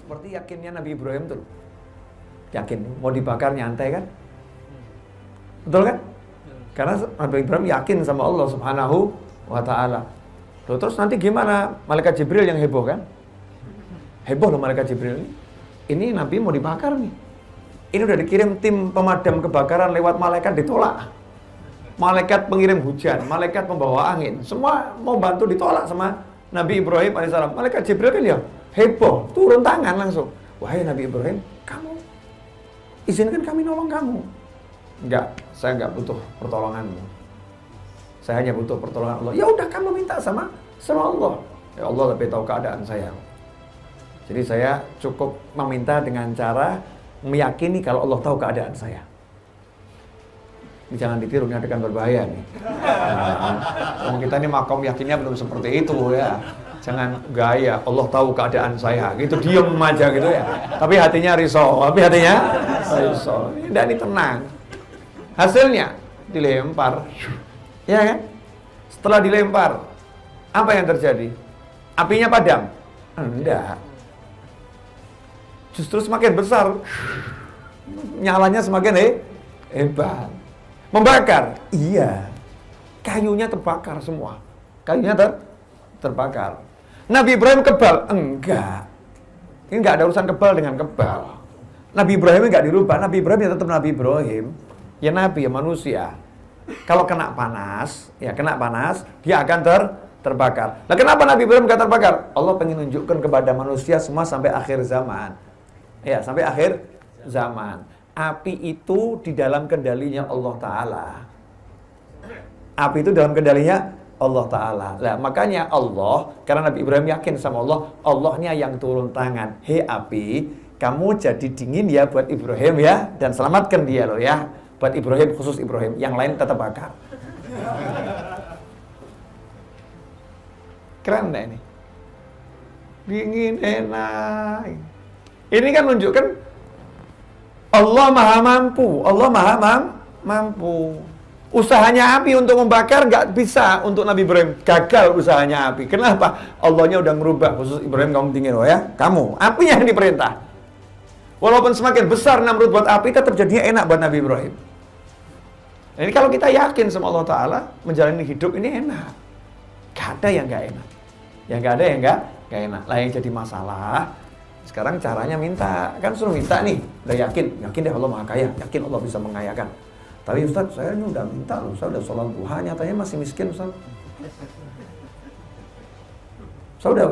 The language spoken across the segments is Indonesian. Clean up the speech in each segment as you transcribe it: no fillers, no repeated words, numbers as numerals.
seperti yakinnya Nabi Ibrahim tuh. Yakin, mau dibakar nyantai kan? Betul kan? Karena Nabi Ibrahim yakin sama Allah Subhanahu wa Ta'ala. Terus nanti gimana? Malaikat Jibril yang heboh kan? Heboh loh malaikat Jibril ini. Ini Nabi mau dibakar nih. Ini udah dikirim tim pemadam kebakaran lewat malaikat, ditolak. Malaikat pengirim hujan, malaikat pembawa angin, semua mau bantu, ditolak sama Nabi Ibrahim alaihissalam. Malaikat Jibril kan ya heboh, turun tangan langsung. Wahai Nabi Ibrahim, kamu izinkan kami nolong kamu. Enggak, saya enggak butuh pertolonganmu. Saya hanya butuh pertolongan Allah. Ya udah, kamu minta sama Allah. Ya Allah lebih tahu keadaan saya. Jadi saya cukup meminta dengan cara meyakini kalau Allah tahu keadaan saya. Ini jangan ditiru, ini akan berbahaya nih. Nah, kita ini makom yakinnya belum seperti itu ya. Jangan gaya, Allah tahu keadaan saya. Gitu diem aja gitu ya. Tapi hatinya risau, ini tenang. Hasilnya dilempar. Ya kan? Setelah dilempar, apa yang terjadi? Apinya padam? Enggak. Justru semakin besar. Nyalanya semakin hebat. Membakar? Iya. Kayunya terbakar semua. Kayunya terbakar. Nabi Ibrahim kebal? Enggak. Ini enggak ada urusan kebal dengan kebal. Nabi Ibrahim enggak dirubah. Nabi Ibrahim ya tetap Nabi Ibrahim. Ya Nabi, ya manusia. Kalau kena panas, dia akan terbakar. Nah, kenapa Nabi Ibrahim enggak terbakar? Allah pengen nunjukkan kepada manusia semua sampai akhir zaman. Ya, sampai akhir zaman. Api itu di dalam kendalinya Allah Ta'ala. Api itu dalam kendalinya Allah Ta'ala. Nah, makanya Allah, karena Nabi Ibrahim yakin sama Allah, Allahnya yang turun tangan. Hei api, kamu jadi dingin ya buat Ibrahim ya, dan selamatkan dia loh ya. Buat Ibrahim, khusus Ibrahim, yang lain tetap bakar. Keren deh ini. Dingin, enak. Ini kan menunjukkan Allah maha mampu. Allah maha mampu. Usahanya api untuk membakar nggak bisa untuk Nabi Ibrahim. Gagal usahanya api. Kenapa? Allahnya udah merubah. Khusus Ibrahim, kamu dingin loh ya. Kamu, apinya yang diperintah. Walaupun semakin besar Namrud buat api, tetap jadinya enak buat Nabi Ibrahim. Jadi kalau kita yakin sama Allah Ta'ala, menjalani hidup ini enak. Gak ada yang gak enak. Yang gak ada yang gak enak. Lah yang jadi masalah, sekarang caranya minta. Kan suruh minta nih. Udah yakin deh Allah maha kaya. Yakin Allah bisa mengayakan. Tapi Ustaz, saya ini udah minta loh. Saya udah sholat duha, nyatanya masih miskin Ustaz. Saya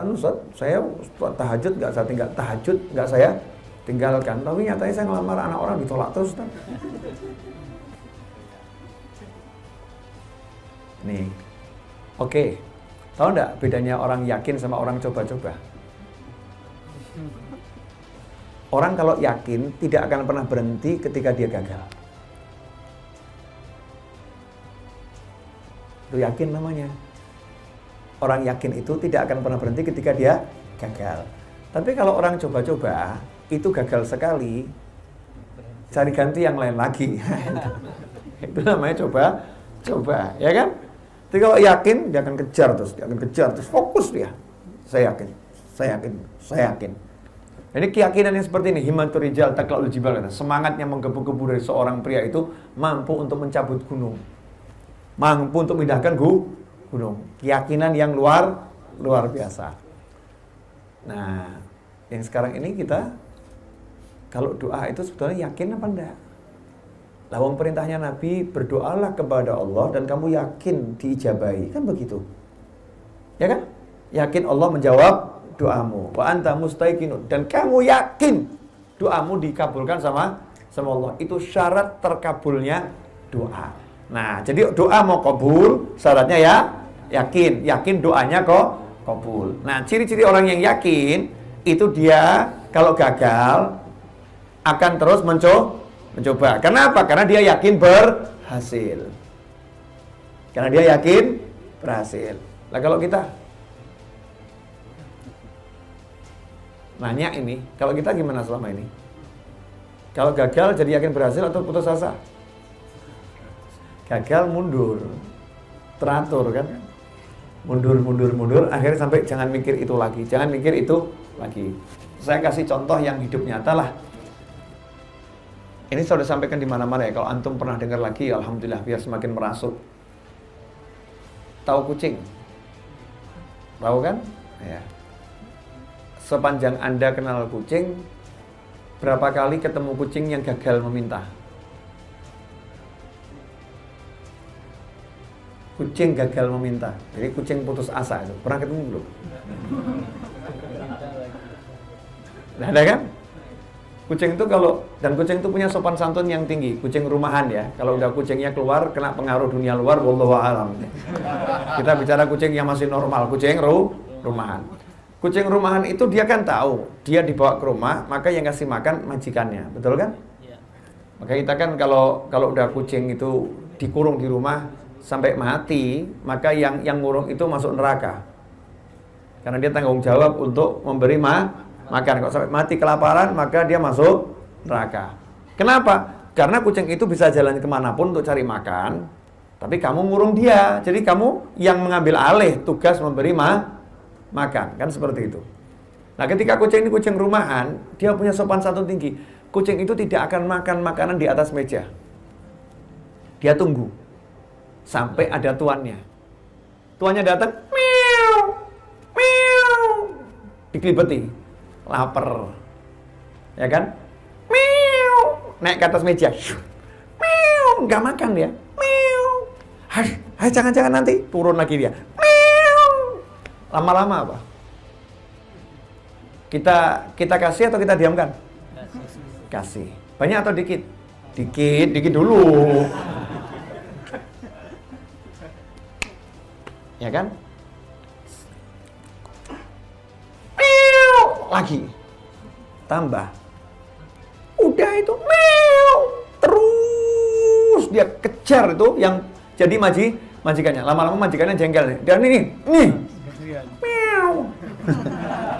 Ustaz, saya tahajud nggak saya tinggalkan. Tapi nyatanya saya ngelamar anak orang ditolak terus Ustaz. Nih, oke. Tahu nggak bedanya orang yakin sama orang coba-coba? Orang kalau yakin tidak akan pernah berhenti ketika dia gagal. Itu yakin namanya. Orang yakin itu tidak akan pernah berhenti ketika dia gagal. Tapi kalau orang coba-coba, itu gagal sekali, cari ganti yang lain lagi. Itu namanya coba, ya kan? Jadi kalau yakin, dia akan kejar terus, fokus dia. Saya yakin. Ini keyakinan yang seperti ini, himmatur rijal taqla'ul jibal, semangatnya menggebu-gebu dari seorang pria itu mampu untuk mencabut gunung. Mampu untuk memindahkan gunung. Keyakinan yang luar biasa. Nah, yang sekarang ini kita kalau doa itu sebetulnya yakin apa enggak? Lawang perintahnya Nabi, berdoalah kepada Allah dan kamu yakin diijabahi. Kan begitu. Ya kan? Yakin Allah menjawab doamu. Wa anta mustaiqinun, dan kamu yakin doamu dikabulkan sama Allah. Itu syarat terkabulnya doa. Nah, jadi doa mau kabul, syaratnya ya yakin doanya kok kabul. Nah, ciri-ciri orang yang yakin itu dia kalau gagal akan terus mencoba. Kenapa? Karena dia yakin berhasil. Lah kalau kita nanya ini, kalau kita gimana selama ini? Kalau gagal jadi yakin berhasil atau putus asa? Gagal mundur, teratur kan? Mundur, akhirnya sampai jangan mikir itu lagi. Saya kasih contoh yang hidup nyata lah. Ini sudah sampaikan di mana-mana ya. Kalau antum pernah dengar lagi, alhamdulillah, biar semakin merasuk. Tahu kucing? Tahu kan? Ya. Sepanjang Anda kenal kucing, berapa kali ketemu kucing yang gagal meminta? Kucing gagal meminta. Jadi kucing putus asa itu. Pernah ketemu belum? Nah, ada kan? Kucing itu kucing itu punya sopan santun yang tinggi. Kucing rumahan ya. Kalau udah kucingnya keluar kena pengaruh dunia luar, wallahu a'lam. Kita bicara kucing yang masih normal, kucing rumahan. Kucing rumahan itu dia kan tahu, dia dibawa ke rumah, maka yang kasih makan majikannya, betul kan? Maka kita kan kalau udah kucing itu dikurung di rumah sampai mati, maka yang ngurung itu masuk neraka. Karena dia tanggung jawab untuk memberi makan. Kalau sampai mati kelaparan, maka dia masuk neraka. Kenapa? Karena kucing itu bisa jalan kemanapun untuk cari makan, tapi kamu ngurung dia. Jadi kamu yang mengambil alih tugas memberi makan. Kan seperti itu. Nah, ketika kucing ini kucing rumahan, dia punya sopan santun tinggi. Kucing itu tidak akan makan makanan di atas meja. Dia tunggu sampai ada tuannya. Tuannya datang, meow, meow, dikelibeti, lapar, ya kan? Meow, naik ke atas meja, meow, nggak makan dia, meow, hai jangan nanti turun lagi dia, meow. Lama-lama apa? Kita kasih atau kita diamkan? Kasih. Banyak atau dikit? Dikit dulu. Ya kan? Meow, lagi. Tambah. Udah itu meow. Terus dia kejar itu yang jadi majikannya. Lama-lama majikannya jengkel nih. Dan ini. Meow.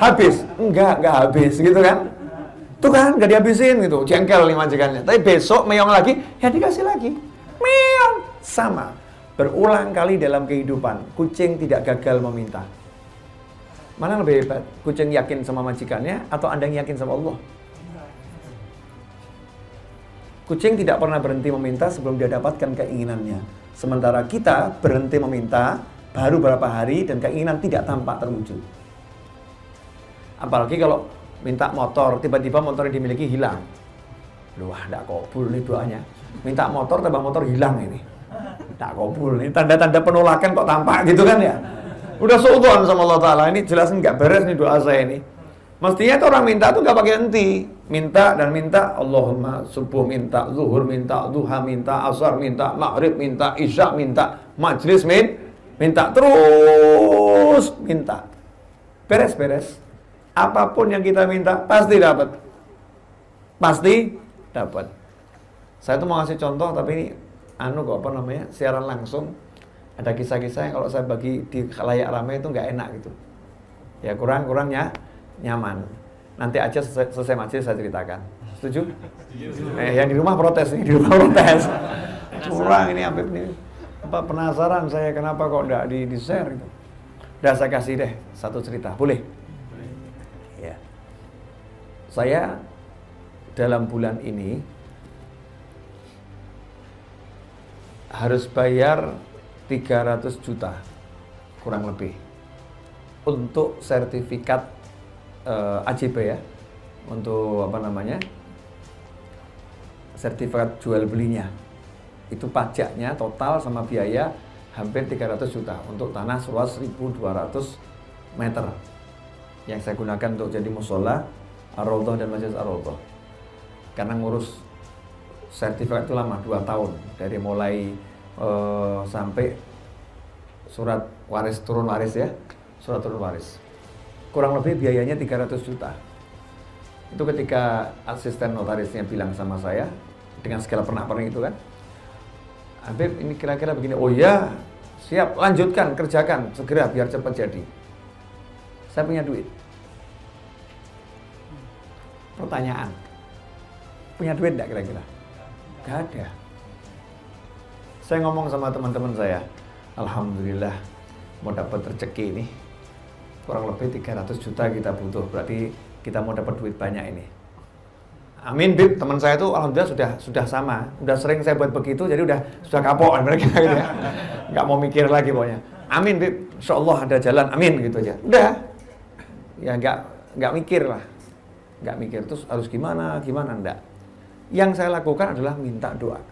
Habis? Enggak habis gitu kan? Tuh kan, enggak dihabisin gitu. Jengkel nih majikannya. Tapi besok meong lagi, ya dikasih lagi. Meow. Sama. Berulang kali dalam kehidupan, kucing tidak gagal meminta. Mana lebih hebat? Kucing yakin sama majikannya atau Anda yakin sama Allah? Kucing tidak pernah berhenti meminta sebelum dia dapatkan keinginannya. Sementara kita berhenti meminta baru beberapa hari dan keinginan tidak tampak terwujud. Apalagi kalau minta motor, tiba-tiba motor yang dimiliki hilang. Wah, tidak kabul nih doanya. Minta motor, tiba motor hilang ini. Tak kabul, ini tanda-tanda penolakan kok tampak gitu kan ya. Udah suudzon sama Allah Ta'ala, ini jelas nggak beres nih doa saya ini. Mestinya itu orang minta tuh nggak pakai henti. Minta dan minta, Allahumma subuh minta, zuhur minta, duha minta, asar minta, maghrib minta, isya minta, majlis minta, terus minta. Beres-beres. Apapun yang kita minta, pasti dapat. Pasti dapat. Saya tuh mau ngasih contoh, tapi ini siaran langsung. Ada kisah-kisah yang kalau saya bagi di khalayak ramai itu nggak enak gitu. Ya kurangnya nyaman. Nanti aja selesai majelis saya ceritakan. Setuju? Yang di rumah protes nih, Kurang ini Habib nih. Penasaran saya kenapa kok nggak di share gitu. Udah saya kasih deh satu cerita, boleh? Ya. Saya dalam bulan ini harus bayar 300 juta kurang lebih untuk sertifikat AJB ya, untuk sertifikat jual belinya. Itu pajaknya total sama biaya hampir 300 juta untuk tanah seluas 1.200 meter yang saya gunakan untuk jadi musola Ar-Raudhah dan Masjid Ar-Raudhah. Karena ngurus sertifikat itu lama, 2 tahun dari mulai sampai surat waris turun waris ya, surat turun waris. Kurang lebih biayanya 300 juta. Itu ketika asisten notarisnya bilang sama saya dengan segala pernak-pernik itu kan, Habib ini kira-kira begini. Oh ya, siap, lanjutkan, kerjakan segera biar cepat jadi. Saya punya duit. Pertanyaan, punya duit enggak kira-kira? Gak ada. Saya ngomong sama teman-teman saya, alhamdulillah mau dapat rezeki ini kurang lebih 300 juta kita butuh. Berarti kita mau dapat duit banyak ini. Amin, Bib, teman saya itu alhamdulillah sudah sama, udah sering saya buat begitu, jadi sudah kapok mereka gitu ya, nggak mau mikir lagi pokoknya. Amin, Bib, insyaallah ada jalan, amin gitu aja. Udah, ya nggak mikir lah, nggak mikir terus harus gimana enggak. Yang saya lakukan adalah minta doa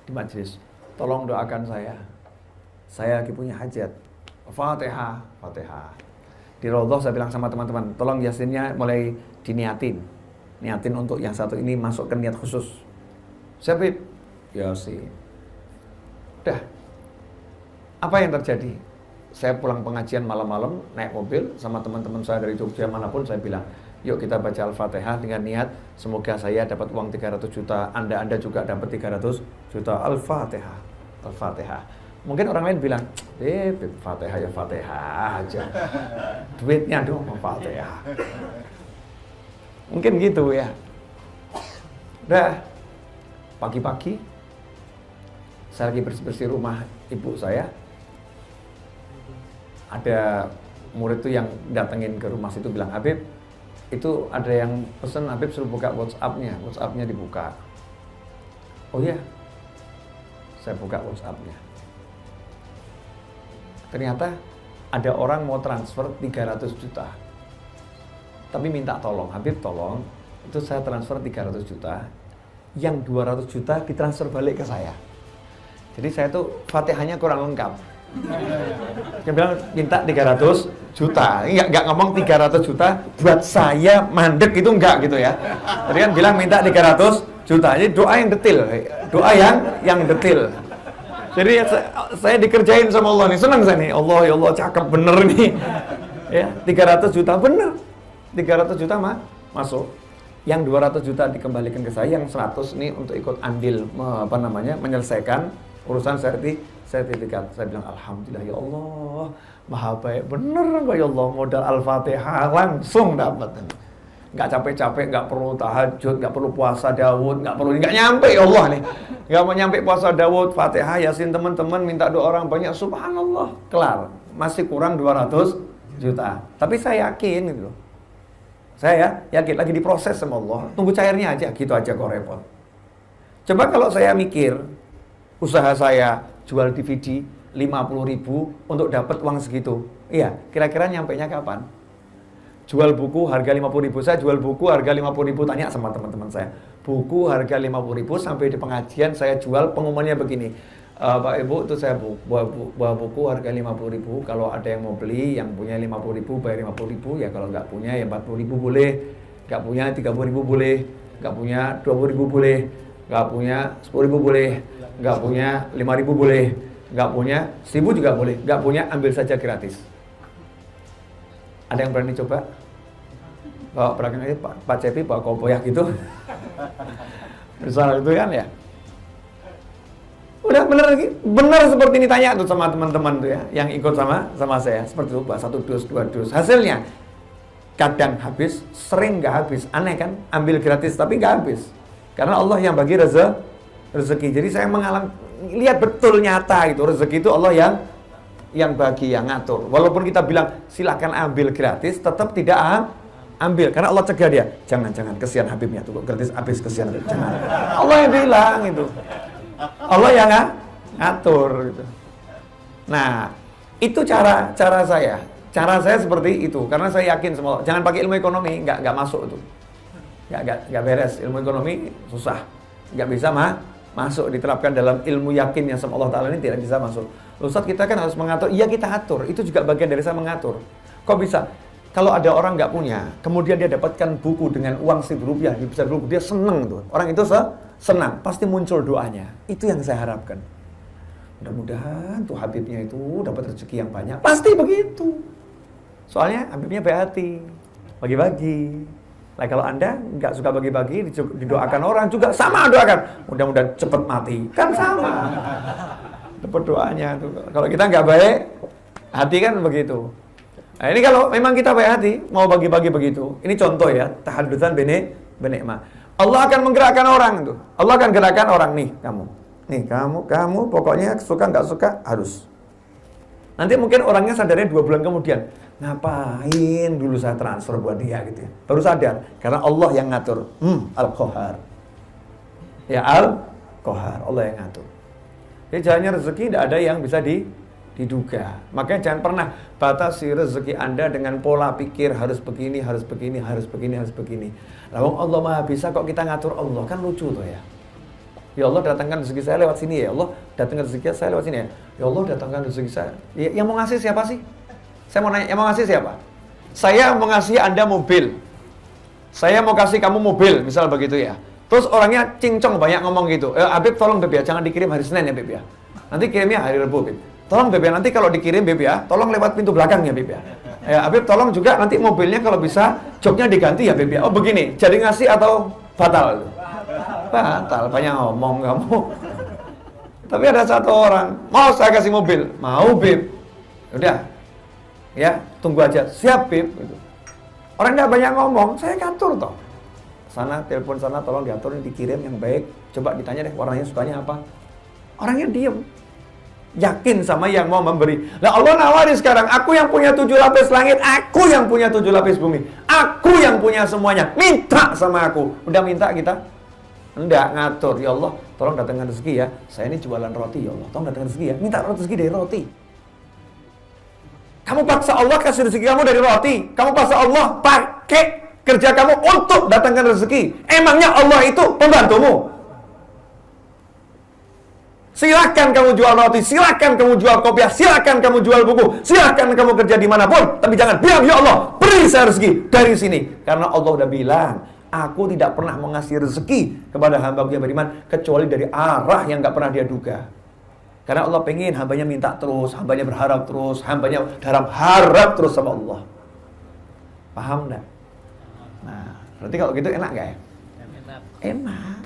di majelis, tolong doakan saya lagi punya hajat, Fatihah. Di Raudhah saya bilang sama teman-teman, tolong yasinnya mulai niatin untuk yang satu ini masuk ke niat khusus. Siapa? Yasin. Udah. Apa yang terjadi? Saya pulang pengajian malam-malam naik mobil sama teman-teman saya dari Jogja manapun, saya bilang, yuk kita baca Al-Fatihah dengan niat semoga saya dapat uang 300 juta, Anda juga dapat 300 juta. Al-Fatihah. Mungkin orang lain bilang, Fatihah ya Fatihah aja, duitnya dong Fatihah. Mungkin gitu ya. Udah, pagi-pagi saya lagi bersih-bersih rumah ibu saya, ada murid tuh yang datengin ke rumah situ bilang, Habib, itu ada yang pesen Habib suruh buka WhatsApp-nya dibuka. Oh iya, saya buka WhatsApp-nya. Ternyata ada orang mau transfer 300 juta. Tapi minta tolong, Habib tolong, itu saya transfer 300 juta, yang 200 juta ditransfer balik ke saya. Jadi saya tuh Fatihahnya kurang lengkap. Dia bilang minta 300 juta, enggak ngomong 300 juta buat saya mandek itu enggak gitu ya. Tadi kan bilang minta 300 juta, jadi doa yang detil, doa yang detil. Jadi saya dikerjain sama Allah nih, senang saya nih, Allah ya Allah cakep bener nih. Ya, 300 juta bener. 300 juta masuk. Yang 200 juta dikembalikan ke saya, yang 100 nih untuk ikut andil menyelesaikan urusan sertifikat. Saya bilang alhamdulillah ya Allah, maha baik bener kok ya Allah, modal Al-Fatihah langsung dapat. Nggak capek-capek, nggak perlu tahajud, nggak perlu puasa Daud, nggak nyampe ya Allah nih. Nggak mau nyampe puasa Daud, Fatihah, Yasin, teman-teman minta doa orang banyak, subhanallah, kelar. Masih kurang 200 juta. Tapi saya yakin gitu loh. Saya yakin lagi diproses sama Allah. Tunggu cairnya aja, gitu aja kok repot. Coba kalau saya mikir, usaha saya jual DVD 50.000 untuk dapat uang segitu. Iya, kira-kira nyampainya kapan? Jual buku harga 50.000, saya jual buku harga 50.000, tanya sama teman-teman saya. Buku harga 50.000 sampai di pengajian saya jual pengumumannya begini. Pak Ibu, itu saya bawa buku harga 50.000, kalau ada yang mau beli, yang punya 50.000 bayar 50.000, ya kalau nggak punya ya 40.000 boleh, nggak punya 30.000 boleh, nggak punya 20.000 boleh, nggak punya 10.000 boleh, nggak punya 5.000 boleh, nggak punya 1.000 juga boleh, nggak punya ambil saja gratis. Ada yang berani coba? Bawa belakang aja Pak Cepi, bawa kopoyak gitu. Misalnya itu kan ya. Udah bener seperti ini, tanya tuh sama teman-teman tuh ya, yang ikut sama saya, seperti itu, 1 dus, 2 dus. Hasilnya kadang habis, sering nggak habis. Aneh kan? Ambil gratis tapi nggak habis. Karena Allah yang bagi rezeki. Jadi saya lihat betul nyata itu, rezeki itu Allah yang bagi, yang ngatur. Walaupun kita bilang silakan ambil gratis, tetap tidak ambil, karena Allah cegah dia. Jangan kesian Habibnya tuh, gratis habis, kesian Habib. Jangan. Allah yang bilang itu. Allah yang ngatur gitu. Nah, itu cara saya. Cara saya seperti itu, karena saya yakin semua. Jangan pakai ilmu ekonomi, nggak masuk itu. Nggak beres. Ilmu ekonomi susah. Nggak bisa masuk, diterapkan dalam ilmu yakin yang sama Allah Ta'ala ini tidak bisa masuk. Ustaz, kita kan harus mengatur. Iya, kita atur. Itu juga bagian dari saya mengatur. Kok bisa? Kalau ada orang nggak punya, kemudian dia dapatkan buku dengan uang 1.000 rupiah, bisa dulu, dia seneng tuh. Orang itu senang, pasti muncul doanya. Itu yang saya harapkan. Mudah-mudahan tuh Habibnya itu dapat rezeki yang banyak. Pasti begitu. Soalnya Habibnya baik hati, bagi-bagi. Nah, kalau Anda nggak suka bagi-bagi, didoakan orang juga sama doakan. Mudah-mudahan cepat mati, kan sama. Dapat doanya tuh. Kalau kita nggak baik hati kan begitu. Nah, ini kalau memang kita baik hati, mau bagi-bagi begitu. Ini contoh ya, tahadutsan benikmah. Allah akan menggerakkan orang tuh. Allah akan gerakkan orang nih, kamu. Nih, kamu pokoknya suka nggak suka harus. Nanti mungkin orangnya sadarnya 2 bulan kemudian, ngapain dulu saya transfer buat dia gitu ya. Baru sadar, karena Allah yang ngatur. Al-Qahar. Ya Al-Qahar, Allah yang ngatur. Jadi jalannya rezeki tidak ada yang bisa diduga. Makanya jangan pernah batasi rezeki Anda dengan pola pikir harus begini, harus begini, harus begini, harus begini. Lalu Allah Maha Bisa kok kita ngatur Allah, kan lucu tuh ya. Ya Allah datangkan rezeki saya lewat sini ya. Allah datangkan rezeki saya lewat sini ya. Ya Allah datangkan rezeki saya. Ya, yang mau ngasih siapa sih? Saya mau nanya, yang mau ngasih siapa? Saya mau ngasih Anda mobil. Saya mau kasih kamu mobil, misal begitu ya. Terus orangnya cincong banyak ngomong gitu. Habib tolong Beb ya, jangan dikirim hari Senin ya Beb ya. Nanti kirimnya hari Rabu Beb. Tolong Beb ya, nanti kalau dikirim Beb ya, tolong lewat pintu belakang ya Beb ya. Ya Habib tolong juga nanti mobilnya kalau bisa joknya diganti ya Beb ya. Oh begini, jadi ngasih atau batal? Batal, banyak ngomong kamu. Tapi ada satu orang, mau saya kasih mobil, mau Beb. Udah, ya tunggu aja, siap Beb. Gitu. Orang nggak banyak ngomong, saya ngatur toh. Sana, telepon sana, tolong diatur, dikirim yang baik. Coba ditanya deh, warnanya sukanya apa. Orangnya diem. Yakin sama yang mau memberi. Nah Allah nawari sekarang, aku yang punya 7 lapis langit, aku yang punya 7 lapis bumi. Aku yang punya semuanya, minta sama aku. Udah minta kita? Enggak, ngatur. Ya Allah, tolong datangkan rezeki ya. Saya ini jualan roti, ya Allah. Tolong datangkan rezeki ya. Minta rezeki dari roti. Kamu paksa Allah kasih rezeki kamu dari roti. Kamu paksa Allah pakai kerja kamu untuk datangkan rezeki. Emangnya Allah itu pembantumu? Silakan kamu jual roti, silakan kamu jual kopiah, silakan kamu jual buku, silakan kamu kerja dimanapun. Tapi jangan bilang, ya Allah, beri saya rezeki dari sini. Karena Allah udah bilang, aku tidak pernah mengasih rezeki kepada hamba yang beriman kecuali dari arah yang gak pernah dia duga. Karena Allah pengen hambanya minta terus, hambanya berharap terus, hambanya dalam harap terus sama Allah. Paham enggak? Nah, berarti kalau gitu enak gak ya? Enak. Enak.